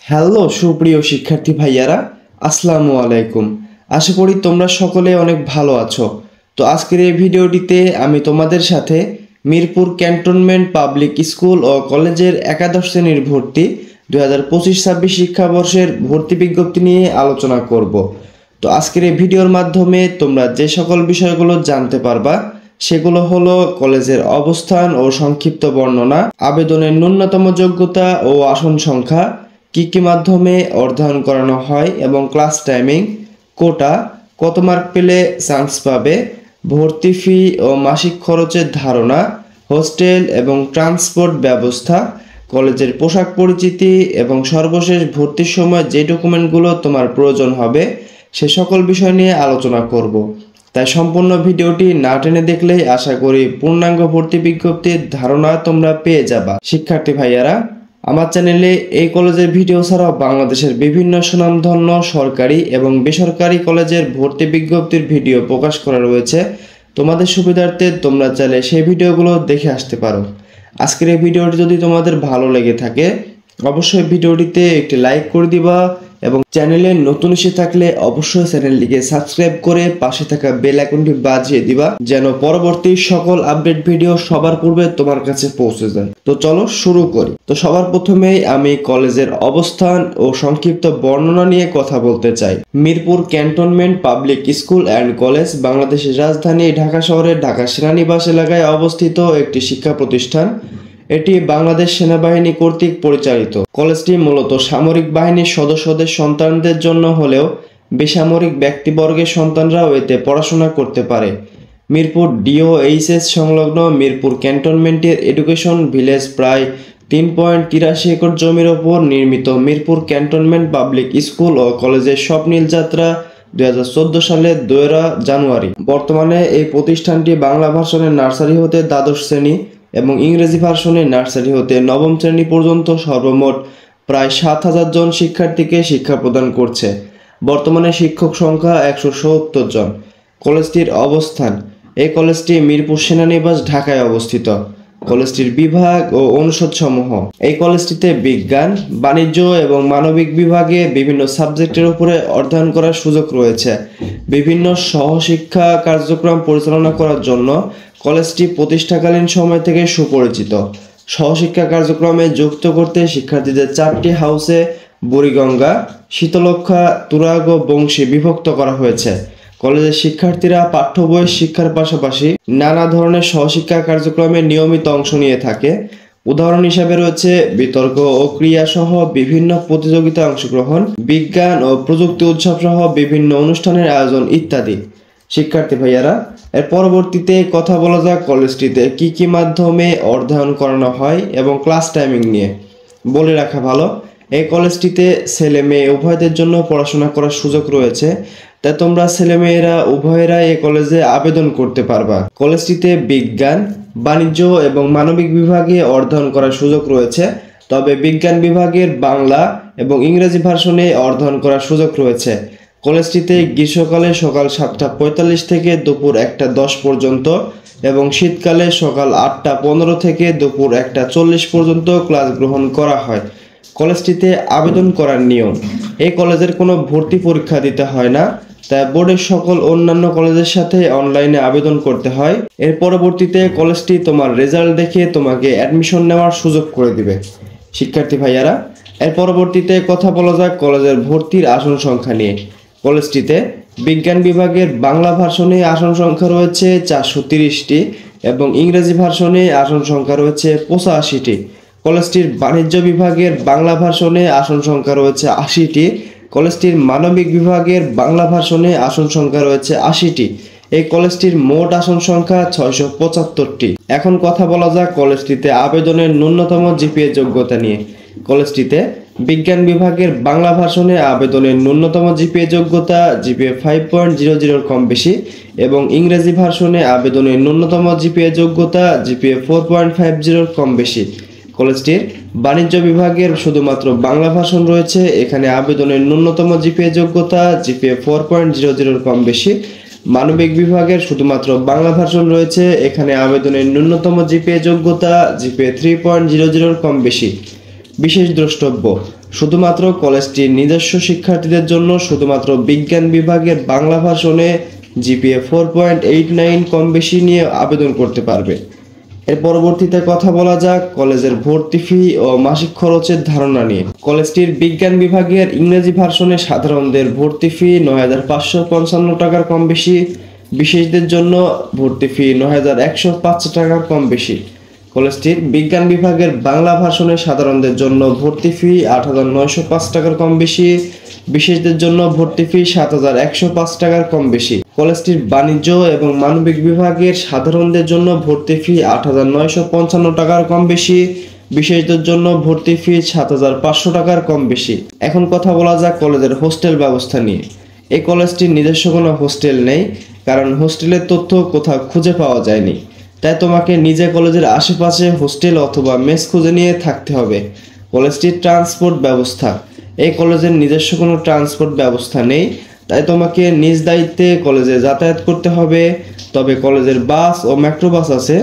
Hello সুপ্রিয় শিক্ষার্থী ভাইয়ারা, আসসালামু আলাইকুম। আশা করি তোমরা সকলে অনেক ভালো আছো। তো আজকের এই ভিডিওটিতে আমি তোমাদের সাথে মিরপুর ক্যান্টনমেন্ট পাবলিক স্কুল ও কলেজের একাদশ শ্রেণীর ভর্তি 2025-26 শিক্ষাবর্ষের ভর্তি বিজ্ঞপ্তি নিয়ে আলোচনা করব। তো আজকের এই ভিডিওর মাধ্যমে তোমরা যে সকল বিষয়গুলো জানতে পারবা সেগুলো হলো কলেজের অবস্থান ও সংক্ষিপ্ত বর্ণনা, আবেদনের ন্যূনতম যোগ্যতা ও আসন সংখ্যা, কি মাধ্যমে অধ্যয়ন করানো হয় এবং ক্লাস টাইমিং, কোটা, কত মার্ক পেলে চান্স পাবে, ভর্তি ফি ও মাসিক খরচের ধারণা, হোস্টেল এবং ট্রান্সপোর্ট ব্যবস্থা, কলেজের পোশাক পরিচিতি এবং সর্বশেষ ভর্তির সময় যে ডকুমেন্টগুলো তোমার প্রয়োজন হবে সে সকল বিষয় নিয়ে আলোচনা করব। তাই সম্পূর্ণ ভিডিওটি না টেনে দেখলেই আশা করি পূর্ণাঙ্গ ভর্তি বিজ্ঞপ্তির ধারণা তোমরা পেয়ে যাবা। শিক্ষার্থী ভাইয়ারা, আমার চ্যানেলে এই কলেজের ভিডিও ছাড়াও বাংলাদেশের বিভিন্ন সুনামধন্য সরকারি এবং বেসরকারি কলেজের ভর্তি বিজ্ঞপ্তির ভিডিও প্রকাশ করা রয়েছে। তোমাদের সুবিধার্থে তোমরা চাইলে সেই ভিডিওগুলো দেখে আসতে পারো। আজকের এই ভিডিওটি যদি তোমাদের ভালো লেগে থাকে অবশ্যই ভিডিওটিতে একটি লাইক করে দিবা এবং চ্যানেলে নতুন এসে থাকলে অবশ্যই চ্যানেলটিকে সাবস্ক্রাইব করে পাশে থাকা বেল আইকনটি বাজিয়ে দিবা যেন পরবর্তী সকল আপডেট ভিডিও সবার পূর্বে তোমার কাছে পৌঁছে যায়। তো চলো শুরু করি। তো সবার প্রথমেই আমি কলেজের অবস্থান ও সংক্ষিপ্ত বর্ণনা নিয়ে কথা বলতে চাই। Mirpur cantonment public school and college বাংলাদেশের রাজধানী ঢাকা শহরের ঢাকা সেনানিবাস এলাকায় অবস্থিত একটি শিক্ষা প্রতিষ্ঠান। এটি বাংলাদেশ সেনাবাহিনী কর্তৃক পরিচালিত। কলেজটি মূলত সামরিক বাহিনীর সদস্যদের সন্তানদের জন্য হলেও বেসামরিক ব্যক্তিবর্গের সন্তানরাও এতে পড়াশোনা করতে পারে। মিরপুর DOHS সংলগ্ন মিরপুর ক্যান্টনমেন্টের এডুকেশন ভিলেজ প্রায় 3.83 একর জমির ওপর নির্মিত মিরপুর ক্যান্টনমেন্ট পাবলিক স্কুল ও কলেজের স্বপ্নিল যাত্রা 2014 সালের 2 জানুয়ারি। বর্তমানে এই প্রতিষ্ঠানটি বাংলা ভার্সনের নার্সারি হতে দ্বাদশ শ্রেণী এবং ইংরেজি ভার্সনে নার্সারি হতে নবম শ্রেণী পর্যন্ত সর্বমোট প্রায় 7,000 জন শিক্ষার্থীকে শিক্ষা প্রদান করছে। বর্তমানে শিক্ষক সংখ্যা 170 জন। কলেজটির অবস্থান: এই কলেজটি মিরপুর সেনানিবাস ঢাকায় অবস্থিত। কলেজটির বিভাগ ও অনুষদ সমূহ: এই কলেজটিতে বিজ্ঞান, বাণিজ্য এবং মানবিক বিভাগে বিভিন্ন সাবজেক্টের উপরে অধ্যয়ন করার সুযোগ রয়েছে। বিভিন্ন সহশিক্ষা কার্যক্রম পরিচালনা করার জন্য কলেজটি প্রতিষ্ঠাকালীন সময় থেকে সুপরিচিত। সহশিক্ষা কার্যক্রমে যুক্ত করতে শিক্ষার্থীদের 4টি হাউসে বুড়িগঙ্গা, শীতলক্ষা, তুরাগ ও বংশী বিভক্ত করা হয়েছে। কলেজের শিক্ষার্থীরা পাঠ্য বই শিক্ষার পাশাপাশি নানা ধরনের সহশিক্ষা কার্যক্রমে নিয়মিত অংশ নিয়ে থাকে। উদাহরণ হিসেবে রয়েছে বিতর্ক ও ক্রিয়া সহ বিভিন্ন প্রতিযোগিতায় অংশগ্রহণ, বিজ্ঞান ও প্রযুক্তি উৎসব সহ বিভিন্ন অনুষ্ঠানের আয়োজন ইত্যাদি। শিক্ষার্থী ভাইয়ারা, এর পরবর্তীতে কথা বলা যাক কলেজটিতে কি মাধ্যমে অধ্যয়ন করানো হয় এবং ক্লাস টাইমিং নিয়ে। বলে রাখা ভালো, এই কলেজটিতে ছেলে মেয়ে উভয়দের জন্য পড়াশোনা করার সুযোগ রয়েছে, তাই তোমরা ছেলেমেয়েরা উভয়েরা এই কলেজে আবেদন করতে পারবা। কলেজটিতে বিজ্ঞান, বাণিজ্য এবং মানবিক বিভাগে অধ্যয়ন করার সুযোগ রয়েছে, তবে বিজ্ঞান বিভাগের বাংলা এবং ইংরেজি ভার্সনে অধ্যয়ন করার সুযোগ রয়েছে। কলেজটিতে গ্রীষ্মকালে সকাল 7:45 থেকে দুপুর 1:10 পর্যন্ত এবং শীতকালে সকাল 8:15 থেকে দুপুর 1:40 পর্যন্ত ক্লাস গ্রহণ করা হয়। কলেজটিতে আবেদন করার নিয়ম: এই কলেজের কোনো ভর্তি পরীক্ষা দিতে হয় না, তাই বোর্ডের সকল অন্যান্য কলেজের সাথে অনলাইনে আবেদন করতে হয়। এর পরবর্তীতে কলেজটি তোমার রেজাল্ট দেখে তোমাকে অ্যাডমিশন নেওয়ার সুযোগ করে দিবে। শিক্ষার্থী ভাইয়ারা, এর পরবর্তীতে কথা বলা যাক কলেজের ভর্তির আসন সংখ্যা নিয়ে। কলেজটিতে বিজ্ঞান বিভাগের বাংলা ভার্সনে আসন সংখ্যা রয়েছে 430টি এবং ইংরেজি ভার্সনে আসন সংখ্যা রয়েছে 85টি। কলেজটির বাণিজ্য বিভাগের বাংলা ভার্সনে আসন সংখ্যা রয়েছে 80টি। কলেজটির মানবিক বিভাগের বাংলা ভার্সনে আসন সংখ্যা রয়েছে 80টি। এই কলেজটির মোট আসন সংখ্যা 675টি। এখন কথা বলা যাক কলেজটিতে আবেদনের ন্যূনতম জিপিএ যোগ্যতা নিয়ে। কলেজটিতে বিজ্ঞান বিভাগের বাংলা ভার্সনে আবেদনের ন্যূনতম জিপিএ যোগ্যতা জিপিএ 5.00 কম বেশি এবং ইংরেজি ভার্সনে আবেদনের ন্যূনতম জিপিএ যোগ্যতা জিপিএ 4.50 কম বেশি। কলেজটির বাণিজ্য বিভাগের শুধুমাত্র বাংলা ভার্সন রয়েছে, এখানে আবেদনের ন্যূনতম জিপিএ যোগ্যতা জিপিএ 4.00 কম বেশি। মানবিক বিভাগের শুধুমাত্র বাংলা ভার্সন রয়েছে, এখানে আবেদনের ন্যূনতম জিপিএ যোগ্যতা জিপিএ 3.00 কম বেশি। বিশেষ দ্রষ্টব্য: শুধুমাত্র কলেজটির নিজস্ব শিক্ষার্থীদের জন্য শুধুমাত্র বিজ্ঞান বিভাগের বাংলা ভার্সনে জিপিএ 4.89 কম বেশি নিয়ে আবেদন করতে পারবে। এর পরবর্তীতে কথা বলা যাক কলেজের ভর্তি ফি ও মাসিক খরচের ধারণা নিয়ে। কলেজটির বিজ্ঞান বিভাগের ইংরেজি ভার্সনে সাধারণদের ভর্তি ফি ৯,৫৫৫ টাকার কম বেশি, বিশেষদের জন্য ভর্তি ফি ৯,১০৫ টাকার কম বেশি। কলেজটির বিজ্ঞান বিভাগের বাংলা ভার্সনে সাধারণদের জন্য ভর্তি ফি ৮,৯০৫ টাকার কম বেশি, বিশেষদের জন্য ভর্তি ফি ৭,১০৫ টাকার কম বেশি। কলেজটির বাণিজ্য এবং মানবিক বিভাগের সাধারণদের জন্য ভর্তি ফি ৮,৯৫৫ টাকার কম বেশি, বিশেষদের জন্য ভর্তি ফি ৭,৫০০ টাকার কম বেশি। এখন কথা বলা যাক কলেজের হোস্টেল ব্যবস্থা নিয়ে। এই কলেজটির নিজস্ব কোনো হোস্টেল নেই, কারণ হোস্টেলের তথ্য কোথাও খুঁজে পাওয়া যায়নি। তাই তোমাকে নিজে কলেজের আশেপাশে হোস্টেল অথবা মেস খুঁজে নিয়ে থাকতে হবে। কলেজটির ট্রান্সপোর্ট ব্যবস্থা, এই কলেজের নিজস্ব কোনো ট্রান্সপোর্ট ব্যবস্থা নেই, তাই তোমাকে নিজ দায়িত্বে কলেজে যাতায়াত করতে হবে। তবে কলেজের বাস ও মাইক্রোবাস আছে,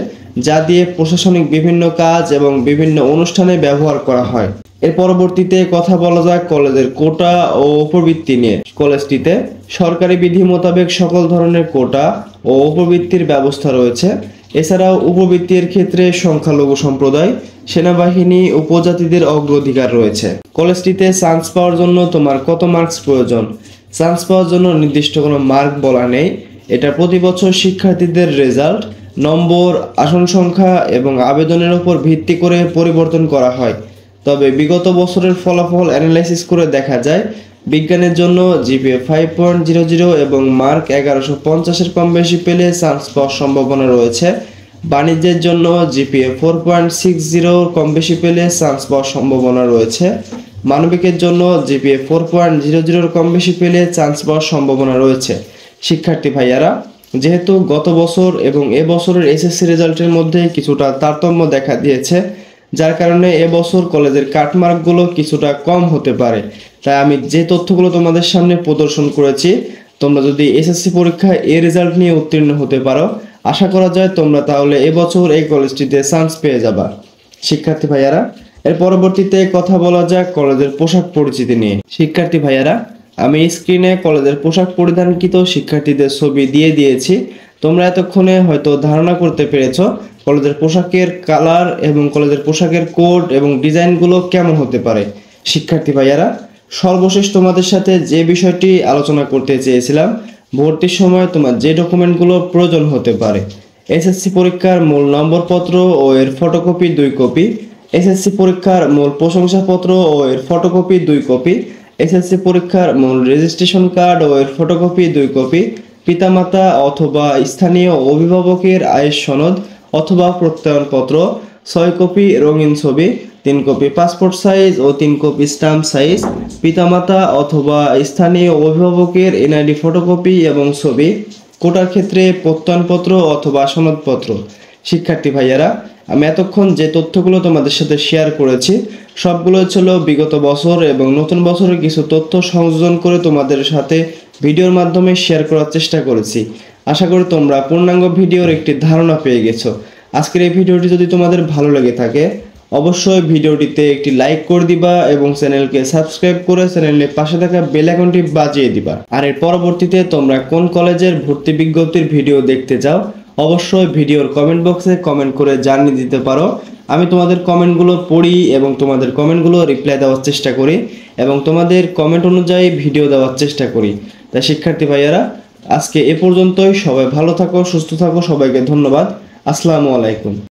যা দিয়ে প্রশাসনিক বিভিন্ন কাজ এবং বিভিন্ন অনুষ্ঠানে ব্যবহার করা হয়। এর পরবর্তীতে কথা বলা যাক কলেজের কোটা ও উপবৃত্তি নিয়ে। কলেজটিতে সরকারি বিধি মোতাবেক সকল ধরনের কোটা ও উপবৃত্তির ব্যবস্থা রয়েছে। এছাড়াও উপবৃত্তির ক্ষেত্রে সংখ্যালঘু সম্প্রদায়, সেনাবাহিনী, উপজাতিদের অগ্রাধিকার রয়েছে। কলেজটিতে চান্স পাওয়ার জন্য তোমার কত মার্কস প্রয়োজন? চান্স পাওয়ার জন্য নির্দিষ্ট কোনো মার্ক বলা নেই। এটা প্রতি বছর শিক্ষার্থীদের রেজাল্ট, নম্বর, আসন সংখ্যা এবং আবেদনের উপর ভিত্তি করে পরিবর্তন করা হয়। তবে বিগত বছরের ফলাফল অ্যানালাইসিস করে দেখা যায় বিজ্ঞানের জন্য জিপিএ 5.00 এবং মার্ক 1150-এর কম বেশি পেলে চান্স পাওয়ার সম্ভাবনা রয়েছে। বাণিজ্যের জন্য জিপিএ 4.60 কম বেশি পেলে চান্স পাওয়ার সম্ভাবনা রয়েছে। মানবিকের জন্য জিপিএ 4.00 কম বেশি পেলে চান্স পাওয়ার সম্ভাবনা রয়েছে। শিক্ষার্থী ভাইয়ারা, যেহেতু গত বছর এবং এবছরের এসএসসি রেজাল্টের মধ্যে কিছুটা তারতম্য দেখা দিয়েছে, যার কারণে এবছর কলেজের কাটমার্কগুলো কিছুটা কম হতে পারে, তাই আমি যে তথ্যগুলো তোমাদের সামনে প্রদর্শন করেছি, তোমরা যদি এসএসসি পরীক্ষায় এই রেজাল্ট নিয়ে উত্তীর্ণ হতে পারো, আশা করা যায় তোমরা তাহলে এবছর এই কলেজটিতে চান্স পেয়ে যাবা। শিক্ষার্থী ভাইয়ারা, এর পরবর্তীতে কথা বলা যাক কলেজের পোশাক পরিচিতি নিয়ে। শিক্ষার্থী ভাইয়ারা, আমি স্ক্রিনে কলেজের পোশাক পরিধানকৃত শিক্ষার্থীদের ছবি দিয়ে দিয়েছি। তোমরা এতক্ষণে হয়তো ধারণা করতে পেরেছো কলেজের পোশাকের কালার এবং কলেজের পোশাকের কোড এবং ডিজাইনগুলো কেমন হতে পারে। শিক্ষার্থী ভাইয়ারা, সর্বশেষ তোমাদের সাথে যে বিষয়টি আলোচনা করতে চেয়েছিলাম, ভর্তির সময় তোমার যে ডকুমেন্টগুলো প্রয়োজন হতে পারে। এসএসসি পরীক্ষার মূল নম্বরপত্র ও এর ফটোকপি 2 কপি, এসএসসি পরীক্ষার মূল প্রশংসাপত্র ও এর ফটোকপি 2 কপি, এসএসসি পরীক্ষার মূল রেজিস্ট্রেশন কার্ড ও এর ফটোকপি 2 কপি, পিতামাতা অথবা স্থানীয় অভিভাবকের আয়ের সনদ অথবা প্রত্যয়নপত্র 6 কপি রঙিন ছবি, 3 কপি পাসপোর্ট সাইজ ও 3 কপি স্ট্যাম্প সাইজ, পিতামাতা অথবা স্থানীয় অভিভাবকের এনআইডি ফটোকপি এবং ছবি, কোটার ক্ষেত্রে প্রত্যয়নপত্র অথবা সনদপত্র। শিক্ষার্থী ভাইয়ারা, আমি এতক্ষণ যে তথ্যগুলো তোমাদের সাথে শেয়ার করেছি সবগুলো ছিল বিগত বছর এবং নতুন বছরের কিছু তথ্য সংযোজন করে তোমাদের সাথে ভিডিওর মাধ্যমে শেয়ার করার চেষ্টা করেছি। আশা করি তোমরা পূর্ণাঙ্গ ভিডিওর একটি ধারণা পেয়ে গেছো। আজকের এই ভিডিওটি যদি তোমাদের ভালো লেগে থাকে অবশ্যই ভিডিওটিতে একটি লাইক করে দিবা এবং চ্যানেলকে সাবস্ক্রাইব করে চ্যানেলের পাশে থাকা বেল আইকনটি বাজিয়ে দিবা। আর এর পরবর্তীতে তোমরা কোন কলেজের ভর্তি বিজ্ঞপ্তির ভিডিও দেখতে চাও অবশ্যই ভিডিওর কমেন্ট বক্সে কমেন্ট করে জানিয়ে দিতে পারো। আমি তোমাদের কমেন্টগুলো পড়ি এবং তোমাদের কমেন্টগুলো রিপ্লাই দেওয়ার চেষ্টা করি এবং তোমাদের কমেন্ট অনুযায়ী ভিডিও দেওয়ার চেষ্টা করি। তাই শিক্ষার্থী ভাইয়ারা, আজকে এ পর্যন্তই। সবাই ভালো থাকো, সুস্থ থাকো। সবাইকে ধন্যবাদ। আসসালামু আলাইকুম।